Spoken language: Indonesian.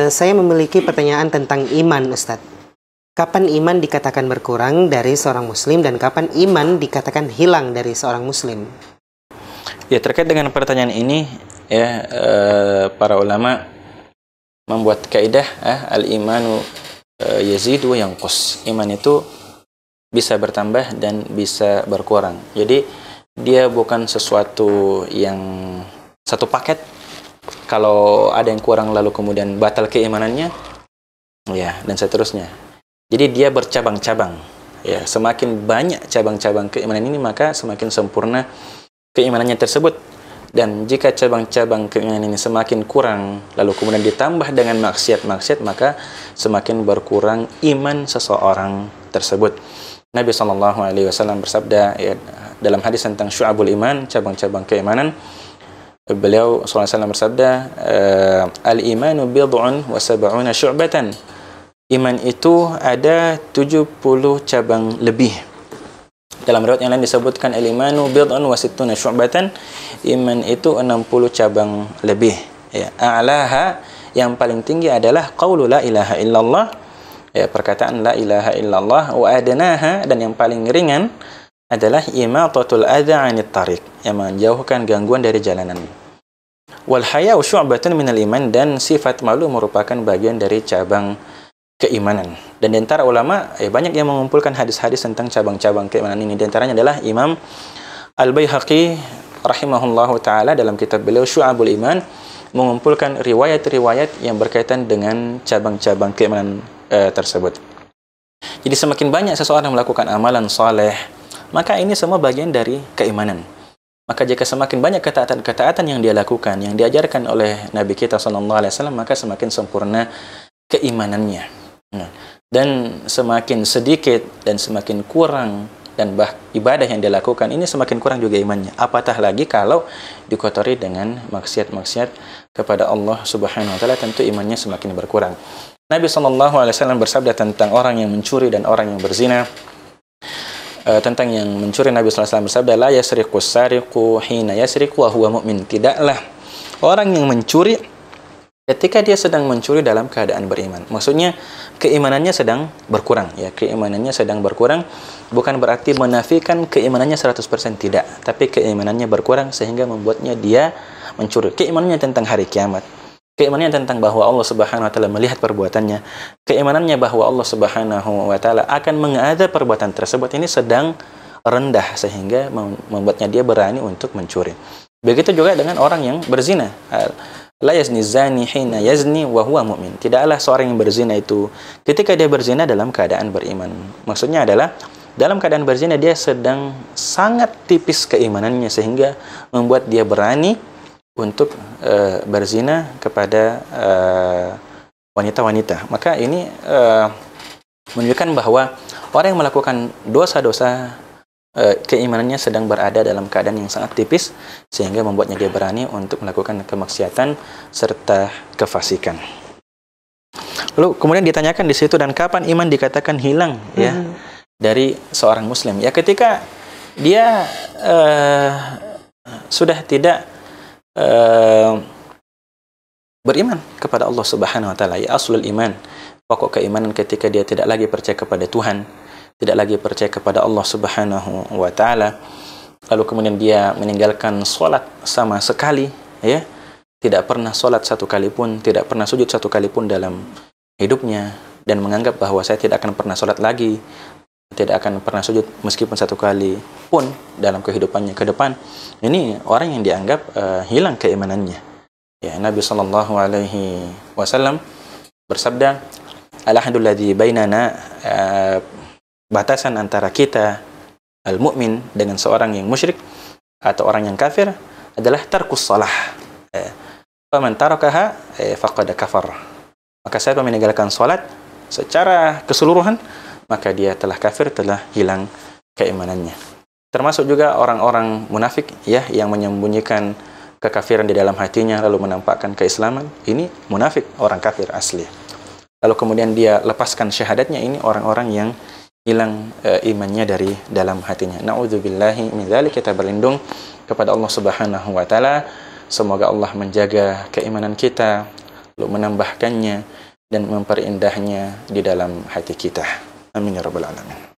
Saya memiliki pertanyaan tentang iman, Ustadz. Kapan iman dikatakan berkurang dari seorang muslim dan kapan iman dikatakan hilang dari seorang muslim? Ya, terkait dengan pertanyaan ini, ya, para ulama membuat kaidah al-imanu yazidu wa yanqus. Iman itu bisa bertambah dan bisa berkurang. Jadi dia bukan sesuatu yang satu paket. Kalau ada yang kurang lalu kemudian batal keimanannya, ya, dan seterusnya. Jadi dia bercabang-cabang. Ya, semakin banyak cabang-cabang keimanan ini, maka semakin sempurna keimanannya tersebut. Dan jika cabang-cabang keimanan ini semakin kurang, lalu kemudian ditambah dengan maksiat-maksiat, maka semakin berkurang iman seseorang tersebut. Nabi SAW bersabda, ya, dalam hadis tentang syu'abul iman, cabang-cabang keimanan, beliau SAW bersabda, al-imanu bid'un wa sab'una syu'batan. Iman itu ada 70 cabang lebih. Dalam riwayat yang lain disebutkan al-imanu bid'un wa sittuna syu'batan. Iman itu 60 cabang lebih. Ya, a'laha, yang paling tinggi adalah qaulu la ilaha illallah. Ya, perkataan la ilaha illallah. Wa adnaha, dan yang paling ringan adalah imatatul adza 'anit tariq, yang menjauhkan gangguan dari jalanan. Wal haya'u syu'batun minal iman, dan sifat malu merupakan bagian dari cabang keimanan. Dan di antara ulama banyak yang mengumpulkan hadis-hadis tentang cabang-cabang keimanan ini. Di antaranya adalah Imam Al-Baihaqi rahimahullahu taala dalam kitab beliau Syu'abul Iman mengumpulkan riwayat-riwayat yang berkaitan dengan cabang-cabang keimanan tersebut. Jadi semakin banyak seseorang melakukan amalan saleh, maka ini semua bagian dari keimanan. Maka jika semakin banyak ketaatan-ketaatan yang dia lakukan, yang diajarkan oleh Nabi kita SAW, maka semakin sempurna keimanannya. Dan semakin sedikit dan semakin kurang dan ibadah yang dia lakukan, ini semakin kurang juga imannya. Apatah lagi kalau dikotori dengan maksiat-maksiat kepada Allah Subhanahu wa taala, tentu imannya semakin berkurang. Nabi SAW bersabda tentang orang yang mencuri dan orang yang berzina. Tentang yang mencuri, Nabi SAW bersabda, la yasriqu sariqu hina yasriqu wa huwa mu'min. Tidaklah orang yang mencuri ketika dia sedang mencuri dalam keadaan beriman. Maksudnya keimanannya sedang berkurang, ya, keimanannya sedang berkurang bukan berarti menafikan keimanannya 100%, tidak, tapi keimanannya berkurang sehingga membuatnya dia mencuri. Keimanannya tentang hari kiamat, keimanannya tentang bahwa Allah Subhanahu wa taala melihat perbuatannya, keimanannya bahwa Allah Subhanahu wa taala akan mengadab perbuatan tersebut, ini sedang rendah sehingga membuatnya dia berani untuk mencuri. Begitu juga dengan orang yang berzina. La yazni zani hina yazni wa huwa mu'min. Tidaklah seorang yang berzina itu ketika dia berzina dalam keadaan beriman. Maksudnya adalah dalam keadaan berzina dia sedang sangat tipis keimanannya sehingga membuat dia berani untuk berzina kepada wanita-wanita. Maka ini menunjukkan bahwa orang yang melakukan dosa-dosa keimanannya sedang berada dalam keadaan yang sangat tipis sehingga membuatnya dia berani untuk melakukan kemaksiatan serta kefasikan. Lalu kemudian ditanyakan di situ, dan kapan iman dikatakan hilang ya dari seorang muslim? Ya, ketika dia sudah tidak beriman kepada Allah Subhanahu wa taala. Ya, aslul iman, pokok keimanan ketika dia tidak lagi percaya kepada Tuhan, tidak lagi percaya kepada Allah Subhanahu wa taala, lalu kemudian dia meninggalkan sholat sama sekali, ya, tidak pernah sholat satu kali pun, tidak pernah sujud satu kali pun dalam hidupnya, dan menganggap bahwa saya tidak akan pernah sholat lagi, tidak akan pernah sujud meskipun satu kali pun dalam kehidupannya ke depan. Ini orang yang dianggap hilang keimanannya. Ya, Nabi sallallahu alaihi wasallam bersabda, "Al-ahadulladzi bainana," batasan antara kita al-mu'min dengan seorang yang musyrik atau orang yang kafir adalah tarkus shalah. Faman tarakaha faqad kafar. Maka siapa meninggalkan salat secara keseluruhan, maka dia telah kafir, telah hilang keimanannya. Termasuk juga orang-orang munafik, ya, yang menyembunyikan kekafiran di dalam hatinya lalu menampakkan keislaman. Ini munafik, orang kafir asli. Lalu kemudian dia lepaskan syahadatnya, ini orang-orang yang hilang imannya dari dalam hatinya. Na'udzubillahi min dzalik. Kita berlindung kepada Allah Subhanahu wa taala. Semoga Allah menjaga keimanan kita, lalu menambahkannya dan memperindahnya di dalam hati kita. Amin ya rabbal alamin.